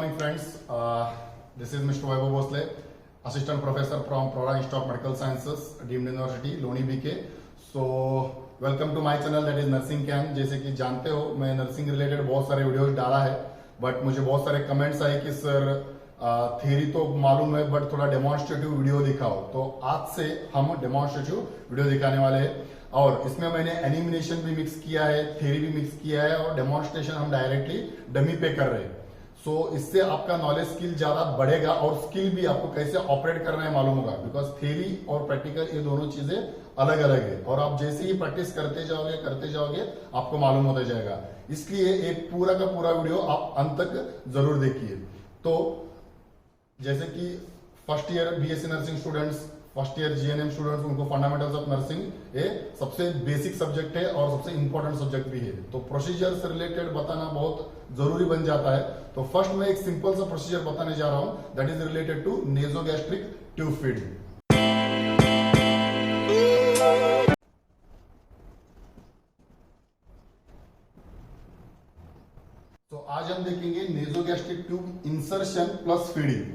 morning, friends. This is Mr. Vaibhav Bhosle, Assistant Professor from Prora Institute of Medical Sciences, Deemed University, Loni BK. So, welcome to my channel that is Nursing Camp. जैसे कि जानते हो मैं nursing related बहुत सारे videos डाला है, but मुझे बहुत सारे कमेंट्स आए कि सर थ्योरी तो मालूम है बट थोड़ा डेमोन्स्ट्रेटिव वीडियो दिखाओ। तो आज से हम डेमोन्स्ट्रेटिव वीडियो दिखाने वाले हैं और इसमें मैंने एनिमेशन भी मिक्स किया है, थ्योरी भी मिक्स किया है और डेमोन्स्ट्रेशन हम डायरेक्टली डमी पे कर रहे हैं। सो इससे आपका नॉलेज स्किल ज्यादा बढ़ेगा और स्किल भी आपको कैसे ऑपरेट करना है मालूम होगा, बिकॉज थ्योरी और प्रैक्टिकल ये दोनों चीजें अलग अलग है और आप जैसे ही प्रैक्टिस करते जाओगे आपको मालूम होता जाएगा। इसलिए एक पूरा का पूरा वीडियो आप अंत तक जरूर देखिए। तो जैसे कि first year BSc nursing students, first year GNM students, उनको फंडामेंटल्स ऑफ नर्सिंग ये सबसे बेसिक सब्जेक्ट है और सबसे इंपॉर्टेंट सब्जेक्ट भी है। तो प्रोसीजर से रिलेटेड बताना बहुत जरूरी बन जाता है। तो फर्स्ट मैं एक सिंपल सा प्रोसीजर बताने जा रहा हूं that is related to nasogastric tube feeding. तो आज हम देखेंगे nasogastric tube insertion plus feeding.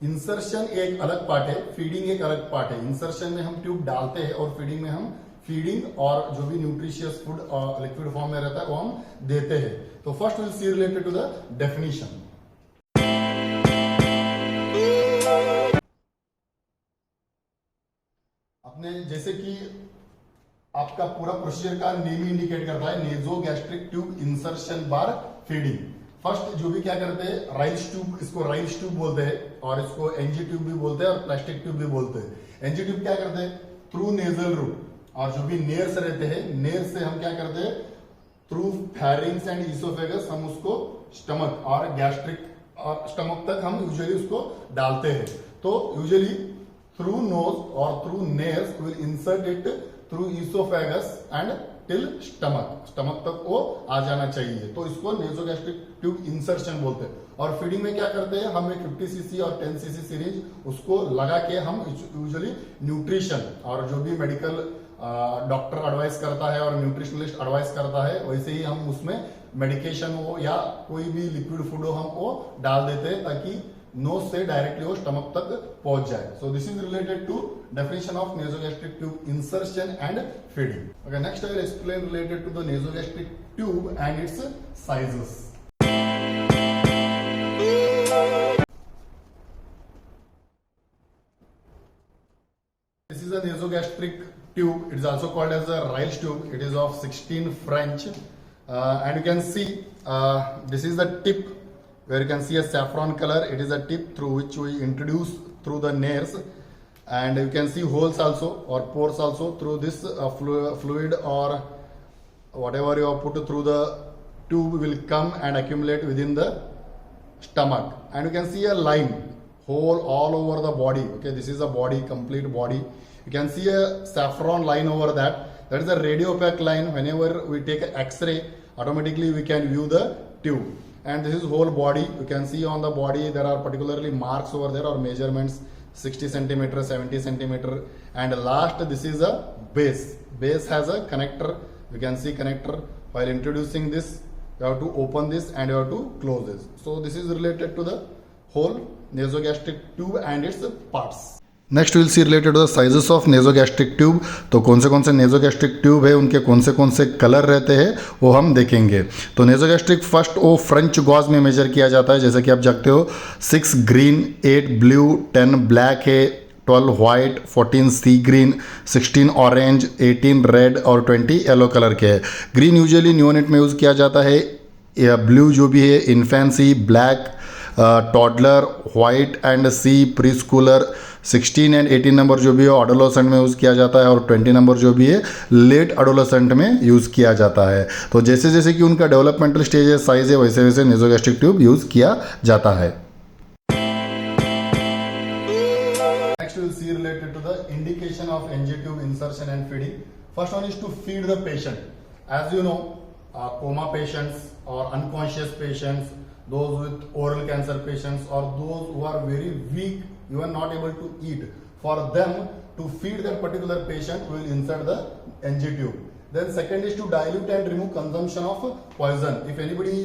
Insertion एक अलग पार्ट है, फीडिंग एक अलग पार्ट है। इंसर्शन में हम ट्यूब डालते हैं और फीडिंग में हम फीडिंग और जो भी न्यूट्रिशियस फूड लिक्विड फॉर्म में रहता है वो हम देते हैं। तो first will see related to the definition. अपने जैसे कि आपका पूरा प्रोसीजर का नेम इंडिकेट करता है, नेजोगैस्ट्रिक ट्यूब इंसर्शन बार फीडिंग। फर्स्ट जो भी क्या करते हैं, राइल्स ट्यूब, इसको राइल्स ट्यूब बोलते हैं और इसको एनजी ट्यूब भी बोलते हैं और प्लास्टिक ट्यूब भी बोलते हैं। एनजी ट्यूब क्या करते हैं, थ्रू नेजल रूट, और जो भी नेर्स रहते हैं नेर से हम क्या करते हैं, थ्रू फैरिंग्स एंड इसोफेगस हम उसको स्टमक और गैस्ट्रिक और स्टमक तक हम यूजुअली उसको डालते हैं। तो यूजुअली थ्रू नोज और through nurse will insert it through oesophagus and till stomach तक वो आ जाना चाहिए। तो इसको नेजोगैस्ट्रिक ट्यूब इंसर्शन बोलते हैं। और फीडिंग में क्या करते हैं, हम एक 50 सीसी और 10 सीसी सीरीज उसको लगा के हम यूजुअली न्यूट्रिशन और जो भी मेडिकल डॉक्टर एडवाइस करता है और न्यूट्रिशनलिस्ट एडवाइस करता है वैसे ही हम उसमें मेडिकेशन हो या कोई भी लिक्विड फूड हो हम वो डाल देते हैं ताकि नोज से डायरेक्टली वो स्टमक तक पहुंच जाए। So this is related to definition of nasogastric tube insertion and feeding. Okay, next I will explain related to the nasogastric tube and its sizes. This is a nasogastric tube. It is also called as a Ryle's tube. It is of 16 French, and you can see this is the tip where you can see a saffron color. It is a tip through which we introduce through the nares, and you can see holes also or pores also through this fluid or whatever you have put through the tube will come and accumulate within the stomach, and you can see a line hole all over the body. Okay, this is a body, complete body. You can see a saffron line over that. That is a radio opaque line. Whenever we take an X-ray, automatically we can view the tube. And this is whole body. You can see on the body there are particularly marks over there or measurements, 60 centimeter, 70 centimeter. And last, this is a base. Base has a connector. You can see connector. While introducing this, you have to open this and you have to close this. So this is related to the whole nasogastric tube and its parts. Next will see related to the sizes of nasogastric tube. तो कौन से nasogastric tube है, उनके कौन से colour रहते हैं वो हम देखेंगे। तो नेजोगैस्ट्रिक फर्स्ट वो फ्रेंच गॉज में मेजर किया जाता है, जैसे कि आप जानते हो 6 ग्रीन, 8 ब्लू, 10 ब्लैक है, 12 white, 14 sea green, 16 orange, 18 red और 20 येलो कलर के है। ग्रीन यूजुअली न्यूनेट में यूज़ किया जाता है, ब्लू जो भी है infancy, black toddler, white and sea preschooler, 16 एंड 18 नंबर जो भी है एडोलेसेंट में यूज़ किया जाता है और 20 नंबर जो भी है लेट एडोलेसेंट में यूज़ किया जाता है। तो जैसे जैसे कि उनका डेवलपमेंटल स्टेज है, साइज है, वैसे वैसे नेजोगैस्ट्रिक ट्यूब यूज़ किया जाता है। Next will see related to the indication of NG tube insertion and feeding. First one is to feed the patient. As you know, coma patients or unconscious patients, those with oral cancer patients or those who are very weak, you are not able to eat, for them to feed that particular patient we will insert the NG tube. Then second is to dilute and remove consumption of poison. If anybody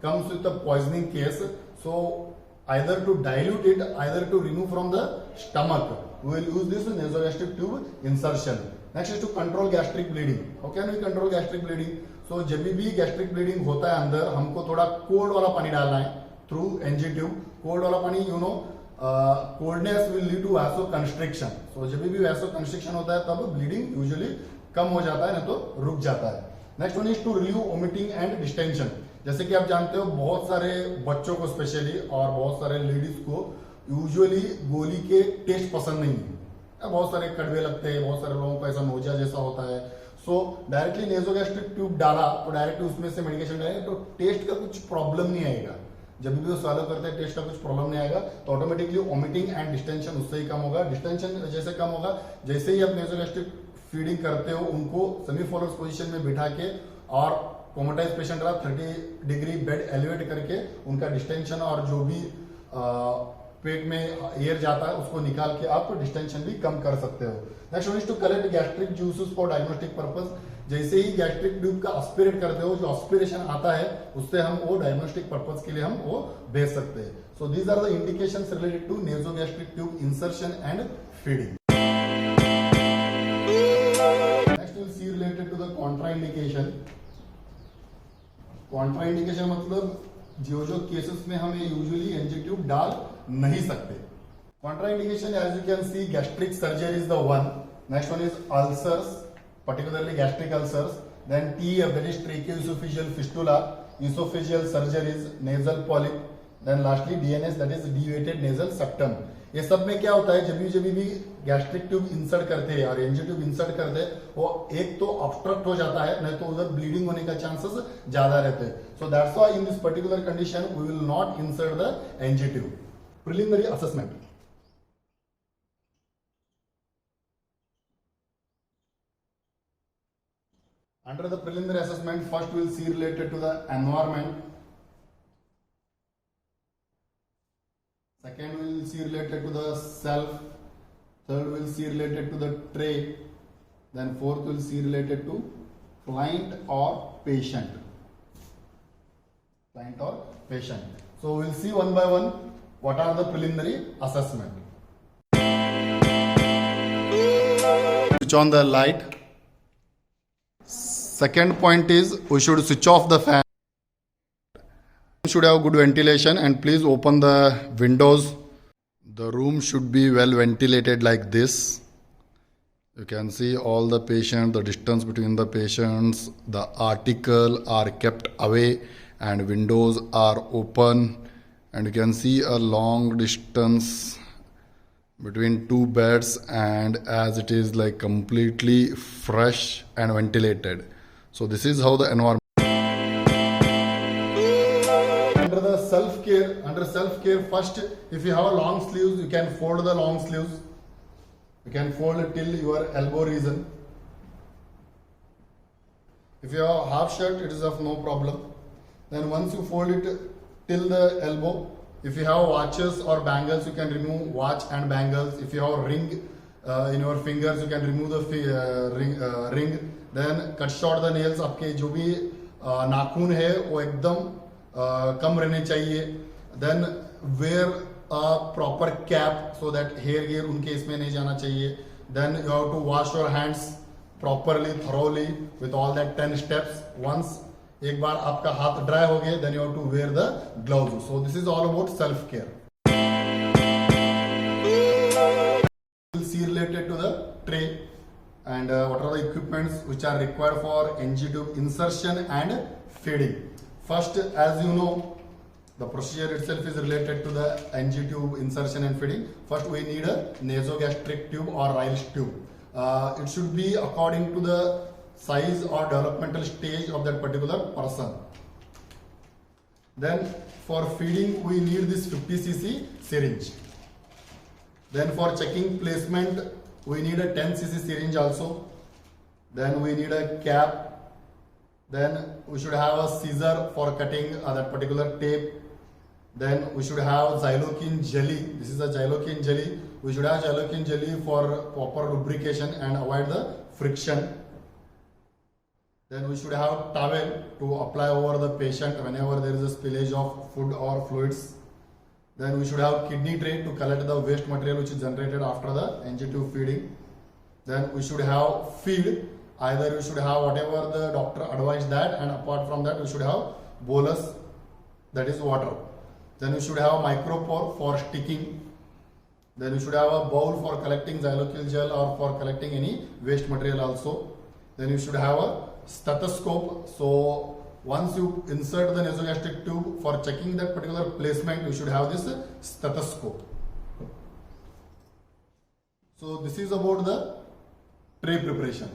comes with a poisoning case, so either to dilute it, either to remove from the stomach. We will use this nasogastric tube insertion. Next is to control gastric bleeding. How can we control gastric bleeding? So जब भी gastric bleeding होता है अंदर, हमको थोड़ा cold वाला पानी डालना है through NG tube. Cold वाला पानी, you know, coldness will lead to vasoconstriction. So जब भी vasoconstriction होता है तब bleeding usually कम हो जाता है, नहीं तो रुक जाता है. Next one is to relieve vomiting and distension. जैसे कि आप जानते हो बहुत सारे बच्चों को स्पेशली और बहुत सारे लेडीज को यूजुअली गोली के टेस्ट पसंद नहीं है. बहुत सारे कड़वे लगते हैं, बहुत सारे लोगों को ऐसा नोजिया जैसा होता है. सो डायरेक्टली नेसोगैस्ट्रिक ट्यूब डाला तो डायरेक्टली उसमें से मेडिकेशन डालेंगे तो टेस्ट का कुछ प्रॉब्लम नहीं आएगा. जब भी वो सॉल्व करते हैं टेस्ट का कुछ प्रॉब्लम नहीं आएगा. तो ऑटोमेटिकली वोमिटिंग एंड डिस्टेंशन उससे ही कम होगा. डिस्टेंशन जैसे कम होगा जैसे ही आप नेसोगैस्ट्रिक फीडिंग करते हो उनको सेमी फॉलोअर्स पोजीशन में बिठा के और कोमाटाइज पेशेंट रहा 30 डिग्री बेड एलिवेट करके उनका डिस्टेंशन और जो भी पेट में एयर जाता है उसको निकाल के आप डिस्टेंशन भी कम कर सकते हो. Next one is to collect gastric juices for diagnostic purpose. जैसे ही गैस्ट्रिक ट्यूब का एस्पिरेट करते हो, जो एस्पिरेशन आता है उससे हम वो डायग्नोस्टिक पर्पस के लिए हम वो भेज सकते हैं. So these are the indications related to nasogastric tube insertion and feeding. Related to the contraindication. Contraindication मतलब जो केसेस में हम यूजुअली एनजी ट्यूब डाल नहीं सकते. Contraindication as you can see gastric surgery is the one. Next one is ulcers, particularly gastric ulcers. Then TF, that is tracheoesophageal fistula, esophageal surgeries, nasal polyp. Then lastly DNS, that is deviated nasal septum. ये सब में क्या होता है जब भी gastric tube insert करते हैं और एनजी ट्यूब इंसर्ट करते हैं वो एक तो ऑब्स्ट्रक्ट हो जाता है, नहीं तो उधर ब्लीडिंग होने का चांसेस ज्यादा रहते हैं. So that's why in this particular condition we will not insert the NG tube. Preliminary assessment. Under the preliminary assessment, first we will see related to the environment. Second we will see related to the self. Third we will see related to the tray. Then fourth we will see related to client or patient. Client or patient. So we will see one by one what are the preliminary assessment. Switch on the light. Second point is we should switch off the fan. Should have good ventilation and please open the windows. The room should be well ventilated like this. You can see all the patients, the distance between the patients, the article are kept away and windows are open, and you can see a long distance between two beds, and as it is like completely fresh and ventilated. So this is how the environment. Under self-care, first, if you have a long sleeves, you can fold the long sleeves. You can fold it till your elbow region. If you have half shirt, it is of no problem. Then once you fold it till the elbow, if you have watches or bangles, you can remove watch and bangles. If you have a ring in your fingers, you can remove the ring. Then cut short the nails. आपके जो भी नाखून है वो एकदम कम रहने चाहिए. Then wear a proper cap so that hair gear उनके इसमें नहीं जाना चाहिए. Then you have to wash your hands properly, thoroughly with all that 10 steps. Once एक बार आपका हाथ ड्राई हो गए, then you have to wear the gloves. So this is all about self care. We'll see related to the tray and what are the equipments which are required for NG tube insertion and feeding. First, as you know, the procedure itself is related to the NG tube insertion and feeding. First, we need a nasogastric tube or Ryle's tube. It should be according to the size or developmental stage of that particular person. Then, for feeding, we need this 50 cc syringe. Then, for checking placement, we need a 10 cc syringe also. Then, we need a cap. Then, we should have a scissor for cutting that particular tape. Then we should have xylocaine jelly. This is a xylocaine jelly. We should have xylocaine jelly for proper lubrication and avoid the friction. Then we should have towel to apply over the patient whenever there is a spillage of food or fluids. Then we should have kidney tray to collect the waste material which is generated after the NG tube feeding. Then we should have feed. Either we should have whatever the doctor advised that, and apart from that we should have bolus, that is water. Then we should have micropore for sticking. Then we should have a bowl for collecting xylocaine gel or for collecting any waste material also. Then you should have a stethoscope. So once you insert the nasogastric tube, for checking that particular placement, you should have this stethoscope. So this is about the tray preparation.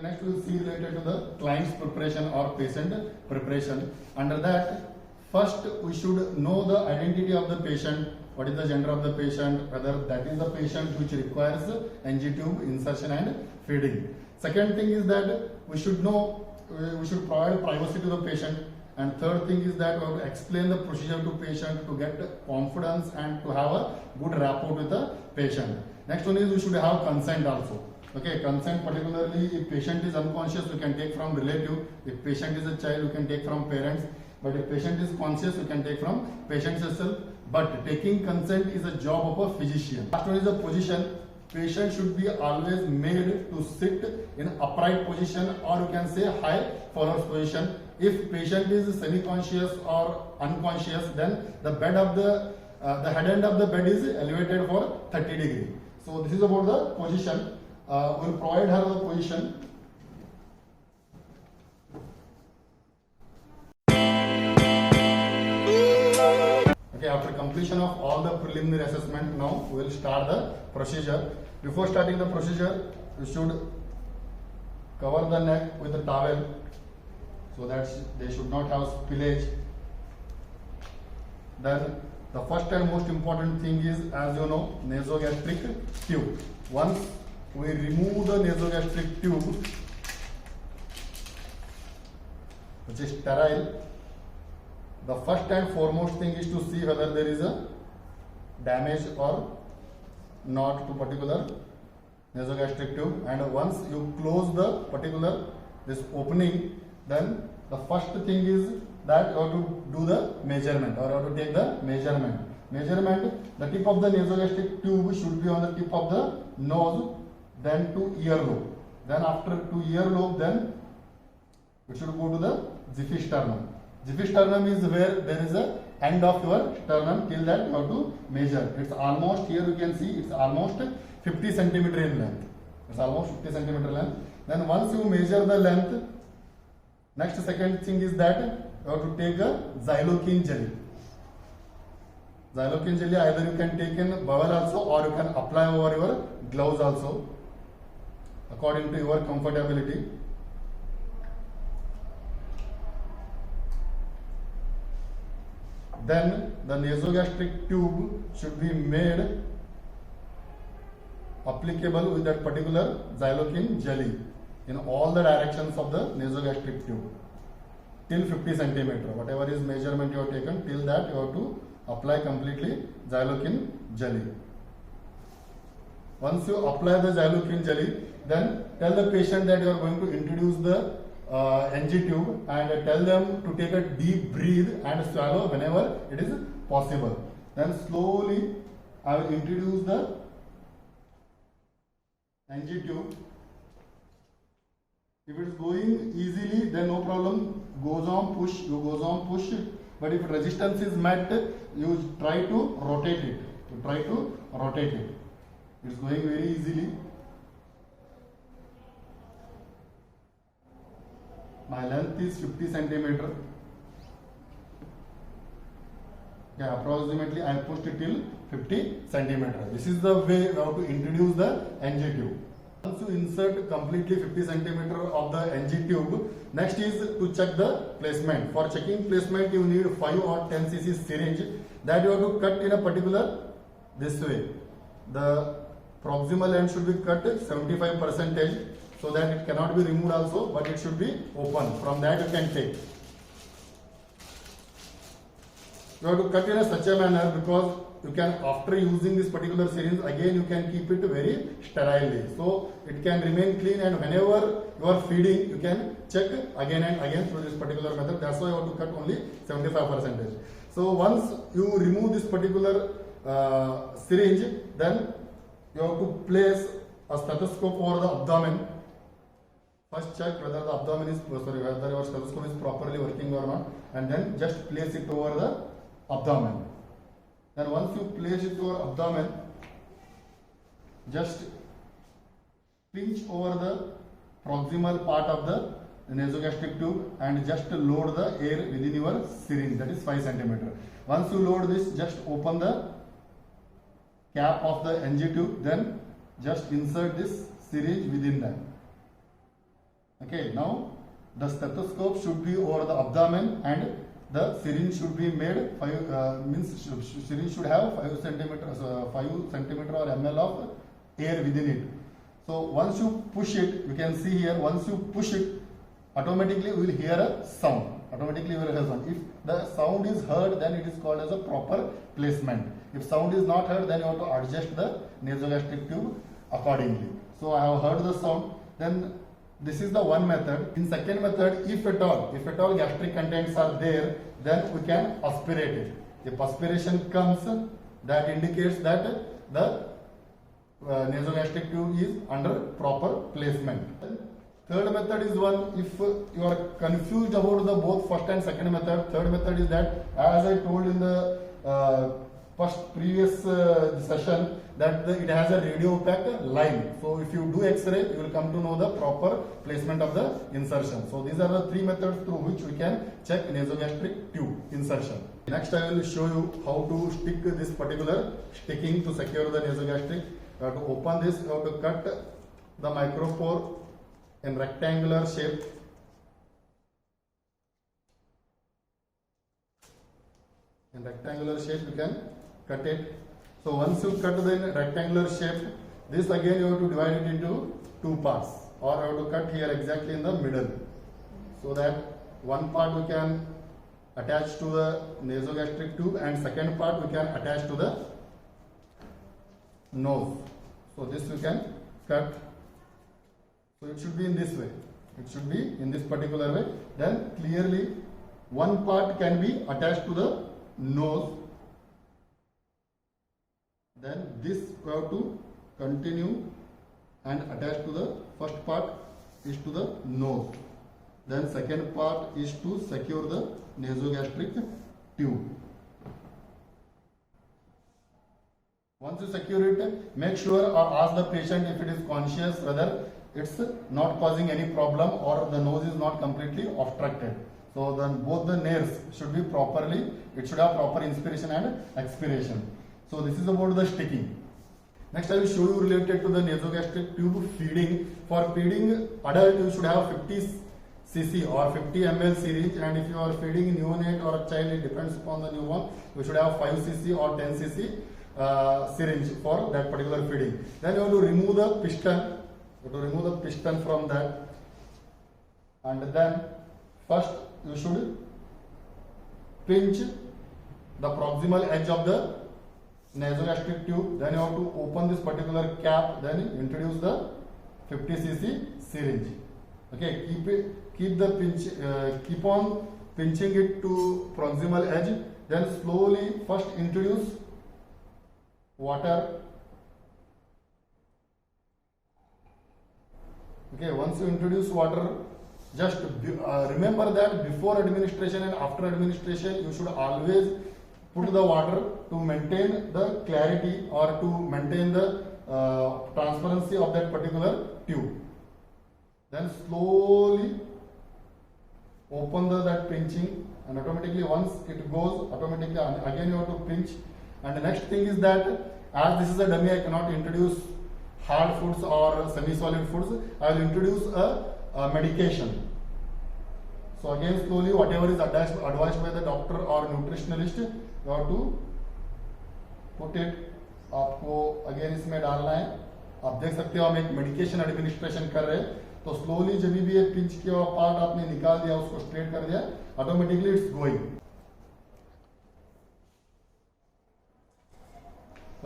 Next we will see related to the client's preparation or patient preparation. Under that, first we should know the identity of the patient. What is the gender of the patient, whether that is the patient which requires NG tube insertion and feeding. Second thing is that we should know, we should provide privacy to the patient. And third thing is that we have to explain the procedure to patient to get confidence and to have a good rapport with the patient. Next one is we should have consent also. Okay, consent particularly if patient is unconscious, we can take from relative. If patient is a child, we can take from parents. But if patient is conscious, we can take from patient itself. But taking consent is a job of a physician. Last one is the position. Patient should be always made to sit in upright position, or you can say high forward position. If patient is semi-conscious or unconscious, then the bed of the head end of the bed is elevated for 30 degrees. So this is about the position. We'll provide her the position. Okay, after completion of all the preliminary assessment, now we will start the procedure. Before starting the procedure, you should cover the neck with a towel so that they should not have spillage. Then the first and most important thing is, as you know, nasogastric tube. Once we remove the nasogastric tube, which is sterile, the first and foremost thing is to see whether there is a damage or not to particular nasogastric tube. And once you close the particular this opening, then the first thing is that you have to do the measurement, or you have to take the measurement. The tip of the nasogastric tube should be on the tip of the nose, then to earlobe. Then after to earlobe, then it should go to the xiphisternum. Xiphisternum is where there is a end of your sternum. Till that you have to measure. It's almost, here you can see, it's almost 50 centimeter in length. It's almost 50 centimeter length. Then once you measure the length, next second thing is that you have to take a xylocaine jelly. Xylocaine jelly either you can take in bowel also, or you can apply over your gloves also, according to your comfortability. Then the nasogastric tube should be made applicable with that particular xylocaine jelly in all the directions of the nasogastric tube till 50 centimeter. Whatever is measurement you have taken, till that you have to apply completely xylocaine jelly. Once you apply the xylocaine jelly, then tell the patient that you are going to introduce the NG tube, and tell them to take a deep breath and swallow whenever it is possible. Then slowly I will introduce the NG tube. If it is going easily, then no problem, goes on push, you goes on push. But if resistance is met, you try to rotate it. It is going very easily. My length is 50 centimeter. Yeah, approximately I pushed it till 50 centimeter. This is the way we have to introduce the NG tube. Once you insert completely 50 centimeter of the NG tube, next is to check the placement. For checking placement, you need 5 or 10 cc syringe that you have to cut in a particular this way. The proximal end should be cut 75%, so that it cannot be removed also, but it should be open. From that you can take. You have to cut in such a manner, because you can, after using this particular syringe, again you can keep it very sterilely, so it can remain clean, and whenever you are feeding you can check again and again through this particular method. That's why you have to cut only 75%. So once you remove this particular syringe, then you have to place a stethoscope over the abdomen. First check whether the abdomen is, whether your stethoscope is properly working or not, and then just place it over the abdomen. Then once you place it over abdomen, just pinch over the proximal part of the nasogastric tube and just load the air within your syringe, that is 5 cm. Once you load this, just open the cap of the NG tube, then just insert this syringe within that. Okay, now the stethoscope should be over the abdomen and the syringe should be made syringe should have 5 cm or ml of air within it. So once you push it, you can see here, once you push it, automatically you will hear a sound. If the sound is heard, then it is called as a proper placement. If sound is not heard, then you have to adjust the nasogastric tube accordingly. So I have heard the sound, then this is the one method. In second method, if at all gastric contents are there, then we can aspirate it. If aspiration comes, that indicates that the nasogastric tube is under proper placement. Third method is one, if you are confused about the both first and second method, third method is that, as I told in the previous session, that it has a radio opaque line. So if you do X-ray, you will come to know the proper placement of the insertion. So these are the 3 methods through which we can check nasogastric tube insertion. Next I will show you how to stick this particular sticking to secure the nasogastric. You have to open this, you have to cut the micropore in rectangular shape. In rectangular shape you can cut it. So once you cut the rectangular shape, this again you have to divide it into 2 parts, or you have to cut here exactly in the middle, so that one part we can attach to the nasogastric tube and second part we can attach to the nose. So this we can cut. So it should be in this way. It should be in this particular way. Then clearly one part can be attached to the nose. Then this we have to continue and attach to the first part is to the nose. Then second part is to secure the nasogastric tube. Once you secure it, make sure or ask the patient if it is conscious, whether it's not causing any problem or the nose is not completely obstructed. So then both the nares should be properly, it should have proper inspiration and expiration. So this is about the sticking. Next I will show you related to the nasogastric tube feeding. For feeding adult, you should have 50 cc or 50 ml syringe, and if you are feeding neonate or a child, it depends upon the newborn, you should have 5 cc or 10 cc syringe for that particular feeding. Then you have to remove the piston. From that, and then first you should pinch the proximal edge of the nasogastric tube. Then you have to open this particular cap, then introduce the 50 cc syringe. Okay, keep on pinching it to proximal edge. Then slowly first introduce water. Okay, once you introduce water, just remember that before administration and after administration, you should always put the water to maintain the clarity or to maintain the transparency of that particular tube. Then slowly open that pinching, and automatically once it goes, automatically again you have to pinch. And the next thing is that, as this is a dummy, I cannot introduce hard foods or semi-solid foods. I will introduce a medication. So again slowly, whatever is advised by the doctor or nutritionist, you have to put it. आपको again इसमें डालना है. आप देख सकते हो हम एक मेडिकेशन एडमिनिस्ट्रेशन कर रहे हैं, तो स्लोली जब भी ये पिंच किया हुआ पार्ट आपने निकाल दिया, उसको स्ट्रेट कर दिया, automatically it's going.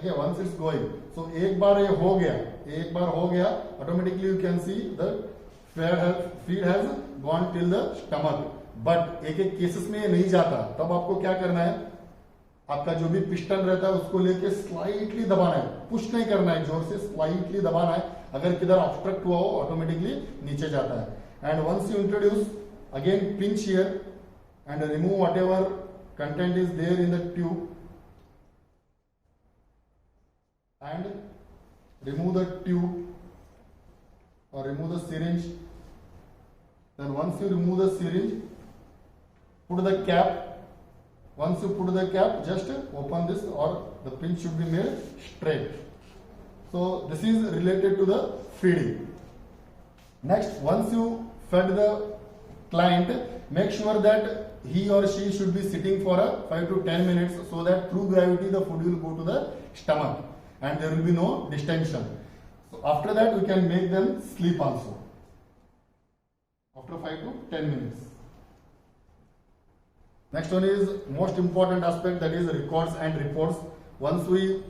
Okay, once it's going, so एक बार ये हो गया, automatically you can see the feed has gone till the stomach. But एक केसेस में ये नहीं जाता, तब आपको क्या करना है, आपका जो भी पिस्टन रहता है उसको लेके स्लाइटली दबाना है, पुश नहीं करना है, जोर से स्लाइटली दबाना है. अगर किधर ऑब्स्ट्रक्ट हुआ हो ऑटोमेटिकली नीचे जाता है. And once you introduce, again pinch here and remove whatever content is there in the tube and remove the tube or remove the syringe. Then once you remove the syringe, put the cap. Once you put the cap, just open this, or the pinch should be made straight. So this is related to the feeding. Next, once you fed the client, make sure that he or she should be sitting for 5 to 10 minutes, so that through gravity the food will go to the stomach and there will be no distension. So after that we can make them sleep also after 5 to 10 minutes. Next one is most important aspect, that is records and reports. Once we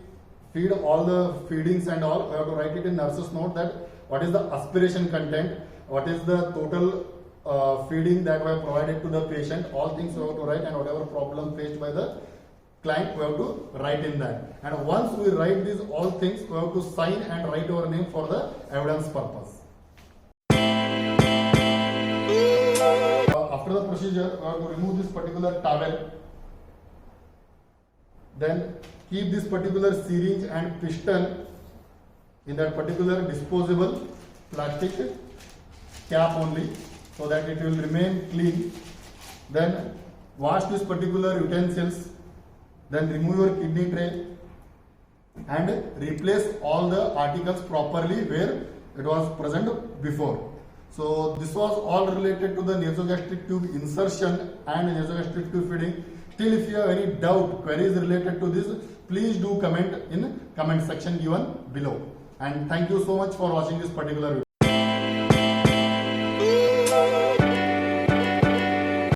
feed all the feedings and all, we have to write it in nurse's note that what is the aspiration content, what is the total feeding that we have provided to the patient, all things we have to write, and whatever problem faced by the client we have to write in that. And once we write these all things, we have to sign and write our name for the evidence purpose. After the procedure, we have to remove this particular towel, then keep this particular syringe and piston in that particular disposable plastic cap only, so that it will remain clean. Then wash this particular utensils, then remove your kidney tray and replace all the articles properly where it was present before. So this was all related to the nasogastric tube insertion and nasogastric tube feeding. Still, if you have any doubt, queries related to this, please do comment in comment section given below. And thank you so much for watching this particular video.